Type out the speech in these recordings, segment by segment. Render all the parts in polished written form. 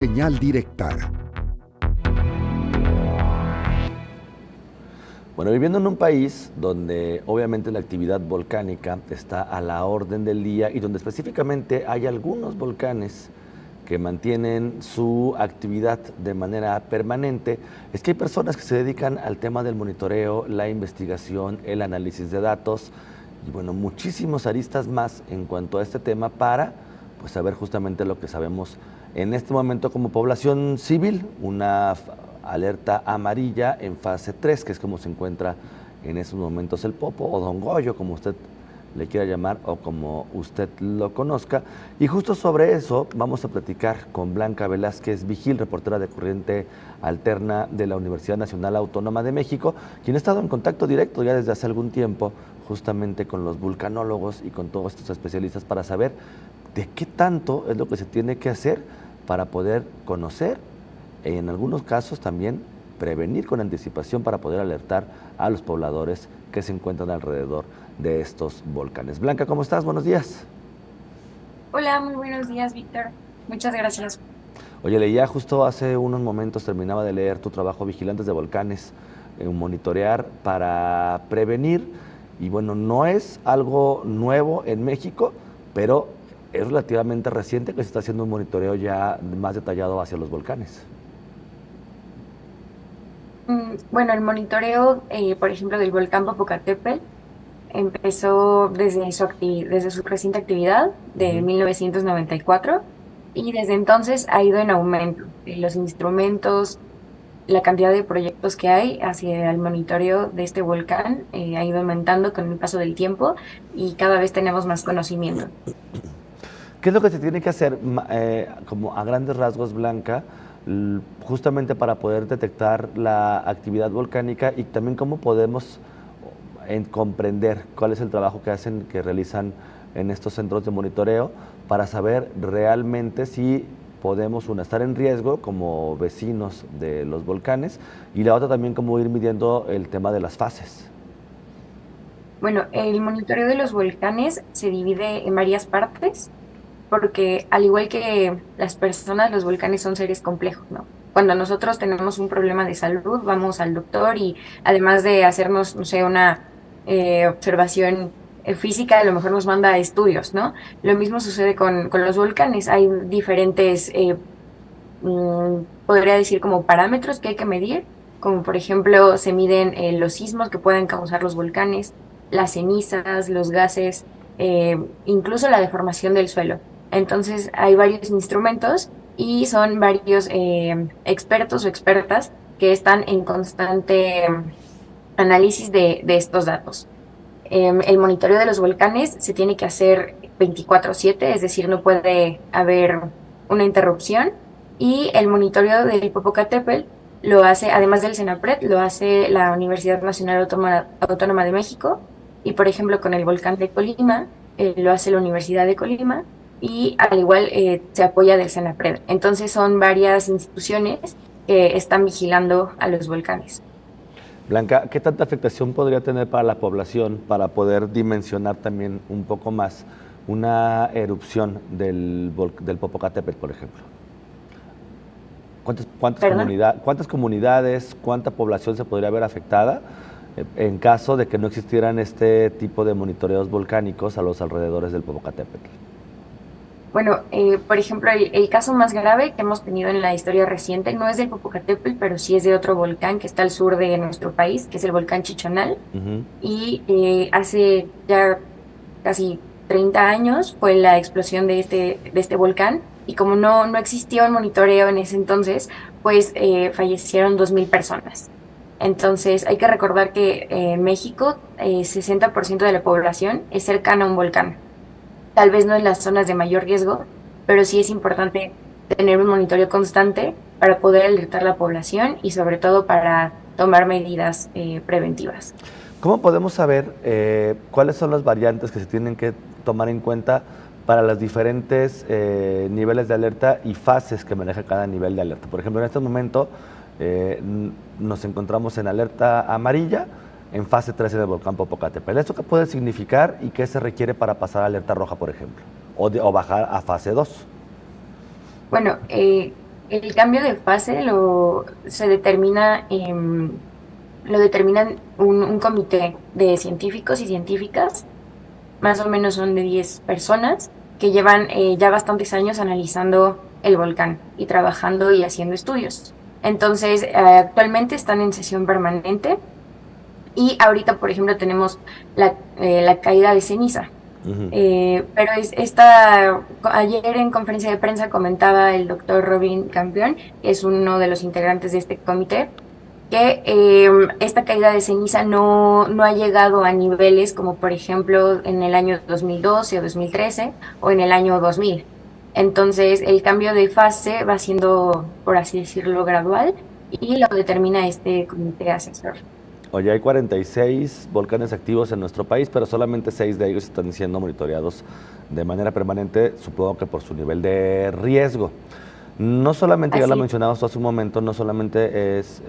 Señal directa. Bueno, viviendo en un país donde obviamente la actividad volcánica está a la orden del día y donde específicamente hay algunos volcanes que mantienen su actividad de manera permanente, es que hay personas que se dedican al tema del monitoreo, la investigación, el análisis de datos y bueno, muchísimos aristas más en cuanto a este tema para pues saber justamente lo que sabemos en este momento como población civil, una alerta amarilla en fase 3, que es como se encuentra en esos momentos el Popo o Don Goyo, como usted le quiera llamar o como usted lo conozca. Y justo sobre eso vamos a platicar con Blanca Velázquez Vigil, reportera de Corriente Alterna de la Universidad Nacional Autónoma de México, quien ha estado en contacto directo ya desde hace algún tiempo justamente con los vulcanólogos y con todos estos especialistas para saber de qué tanto es lo que se tiene que hacer para poder conocer e en algunos casos también prevenir con anticipación para poder alertar a los pobladores que se encuentran alrededor de estos volcanes. Blanca, ¿cómo estás? Buenos días. Hola, muy buenos días, Víctor. Muchas gracias. Oye, leía justo hace unos momentos, terminaba de leer tu trabajo Vigilantes de Volcanes, monitorear para prevenir, y bueno, no es algo nuevo en México, pero es relativamente reciente que se está haciendo un monitoreo ya más detallado hacia los volcanes. Bueno, el monitoreo, por ejemplo, del volcán Popocatépetl empezó desde su reciente actividad de Ujú. 1994 y desde entonces ha ido en aumento. Los instrumentos, la cantidad de proyectos que hay hacia el monitoreo de este volcán ha ido aumentando con el paso del tiempo y cada vez tenemos más conocimiento. ¿Qué es lo que se tiene que hacer, como a grandes rasgos, Blanca, justamente para poder detectar la actividad volcánica y también cómo podemos comprender cuál es el trabajo que hacen, que realizan en estos centros de monitoreo para saber realmente si podemos, una, estar en riesgo como vecinos de los volcanes y la otra también cómo ir midiendo el tema de las fases? Bueno, el monitoreo de los volcanes se divide en varias partes porque al igual que las personas, los volcanes son seres complejos, ¿no? Cuando nosotros tenemos un problema de salud, vamos al doctor y además de hacernos, no sé, una observación física, a lo mejor nos manda a estudios, ¿no? Lo mismo sucede con los volcanes. Hay diferentes, podría decir, como parámetros que hay que medir, como por ejemplo se miden los sismos que pueden causar los volcanes, las cenizas, los gases, incluso la deformación del suelo. Entonces hay varios instrumentos y son varios expertos o expertas que están en constante análisis de estos datos. El monitoreo de los volcanes se tiene que hacer 24/7, es decir, no puede haber una interrupción. Y el monitoreo del Popocatépetl lo hace, además del CENAPRED, lo hace la Universidad Nacional Autónoma de México. Y, por ejemplo, con el volcán de Colima, lo hace la Universidad de Colima. Y al igual se apoya del CENAPRED. Entonces son varias instituciones que están vigilando a los volcanes. Blanca, ¿qué tanta afectación podría tener para la población para poder dimensionar también un poco más una erupción del Popocatépetl, por ejemplo? ¿Perdón? ¿Cuántas comunidades, cuánta población se podría ver afectada en caso de que no existieran este tipo de monitoreos volcánicos a los alrededores del Popocatépetl? Bueno, por ejemplo, el caso más grave que hemos tenido en la historia reciente no es del Popocatépetl, pero sí es de otro volcán que está al sur de nuestro país, que es el volcán Chichonal. Ujú. Y hace ya casi 30 años fue la explosión de este volcán. Y como no existía un monitoreo en ese entonces, pues fallecieron 2.000 personas. Entonces, hay que recordar que en México 60% de la población es cercana a un volcán. Tal vez no en las zonas de mayor riesgo, pero sí es importante tener un monitoreo constante para poder alertar a la población y sobre todo para tomar medidas preventivas. ¿Cómo podemos saber cuáles son las variantes que se tienen que tomar en cuenta para los diferentes niveles de alerta y fases que maneja cada nivel de alerta? Por ejemplo, en este momento nos encontramos en alerta amarilla, en fase 13 del volcán Popocatépetl. ¿Esto qué puede significar y qué se requiere para pasar a alerta roja, por ejemplo? O bajar a fase 2. Bueno, El cambio de fase se determina, lo determinan un comité de científicos y científicas, más o menos son de 10 personas que llevan ya bastantes años analizando el volcán y trabajando y haciendo estudios. Entonces, actualmente están en sesión permanente y ahorita, por ejemplo, tenemos la caída de ceniza. Ujú. Pero ayer en conferencia de prensa comentaba el doctor Robin Campion, que es uno de los integrantes de este comité, que esta caída de ceniza no ha llegado a niveles como por ejemplo en el año 2012 o 2013 o en el año 2000. Entonces el cambio de fase va siendo, por así decirlo, gradual y lo determina este comité asesor. Oye, hay 46 volcanes activos en nuestro país, pero solamente 6 de ellos están siendo monitoreados de manera permanente, supongo que por su nivel de riesgo. No solamente, ya lo Así. mencionabas hace un momento, no solamente es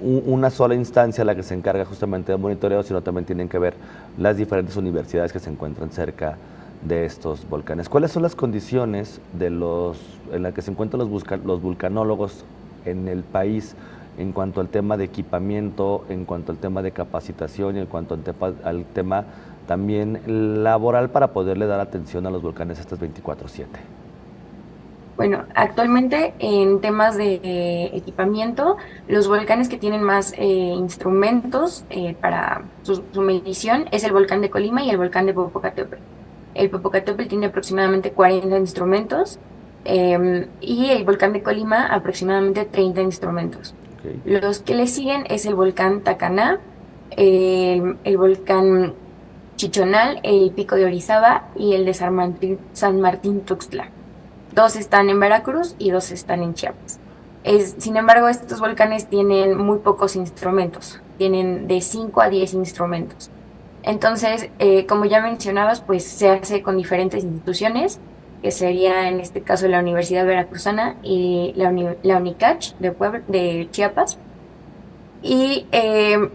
una sola instancia la que se encarga justamente de monitoreo, sino también tienen que ver las diferentes universidades que se encuentran cerca de estos volcanes. ¿Cuáles son las condiciones en las que se encuentran los vulcanólogos en el país en cuanto al tema de equipamiento, en cuanto al tema de capacitación y en cuanto al tema también laboral para poderle dar atención a los volcanes estas 24/7? Bueno, actualmente en temas de equipamiento, los volcanes que tienen más instrumentos para su medición es el volcán de Colima y el volcán de Popocatépetl. El Popocatépetl tiene aproximadamente 40 instrumentos y el volcán de Colima aproximadamente 30 instrumentos. Okay. Los que le siguen es el volcán Tacaná, el volcán Chichonal, el Pico de Orizaba y el de San Martín Tuxtla. Dos están en Veracruz y dos están en Chiapas. Sin embargo, estos volcanes tienen muy pocos instrumentos, tienen de 5 a 10 instrumentos. Entonces, como ya mencionabas, pues se hace con diferentes instituciones, que sería en este caso la Universidad Veracruzana y la UNICACH de Chiapas. Y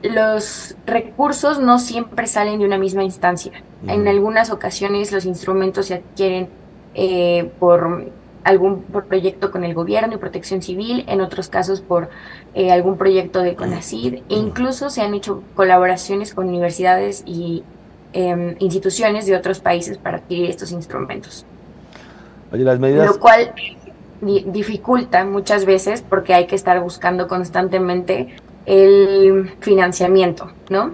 los recursos no siempre salen de una misma instancia. En Ujú. algunas ocasiones los instrumentos se adquieren por algún proyecto con el gobierno y protección civil, en otros casos por algún proyecto de CONACYT, e incluso se han hecho colaboraciones con universidades y instituciones de otros países para adquirir estos instrumentos, Oye, las lo medidas. cual dificulta muchas veces porque hay que estar buscando constantemente el financiamiento, ¿no?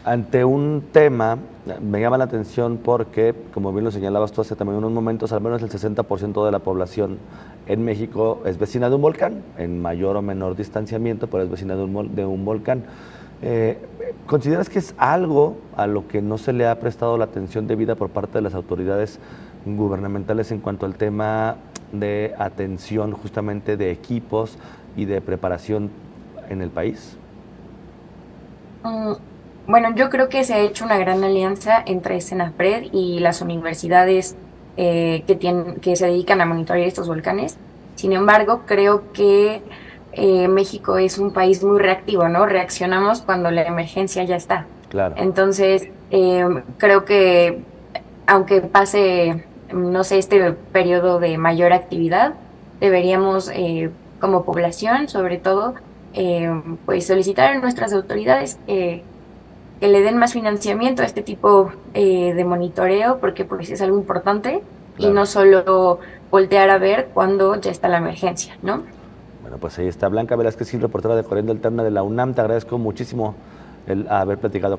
Ante un tema, me llama la atención porque, como bien lo señalabas tú hace también unos momentos, al menos el 60% de la población en México es vecina de un volcán, en mayor o menor distanciamiento, pero es vecina de un volcán. Eh, ¿Consideras que es algo a lo que no se le ha prestado la atención debida por parte de las autoridades gubernamentales en cuanto al tema de atención justamente de equipos y de preparación en el país? Mm, Bueno, yo creo que se ha hecho una gran alianza entre Senapred y las universidades que se dedican a monitorear estos volcanes. Sin embargo, creo que México es un país muy reactivo, ¿no? Reaccionamos cuando la emergencia ya está. Claro. Entonces, creo que aunque pase, no sé, este periodo de mayor actividad, deberíamos, como población, sobre todo, eh, pues solicitar a nuestras autoridades que le den más financiamiento a este tipo de monitoreo, porque pues es algo importante y Claro. no solo voltear a ver cuando ya está la emergencia, ¿no? Bueno, pues ahí está Blanca Velázquez, reportera de Corriente Alterna de la UNAM. Te agradezco muchísimo el haber platicado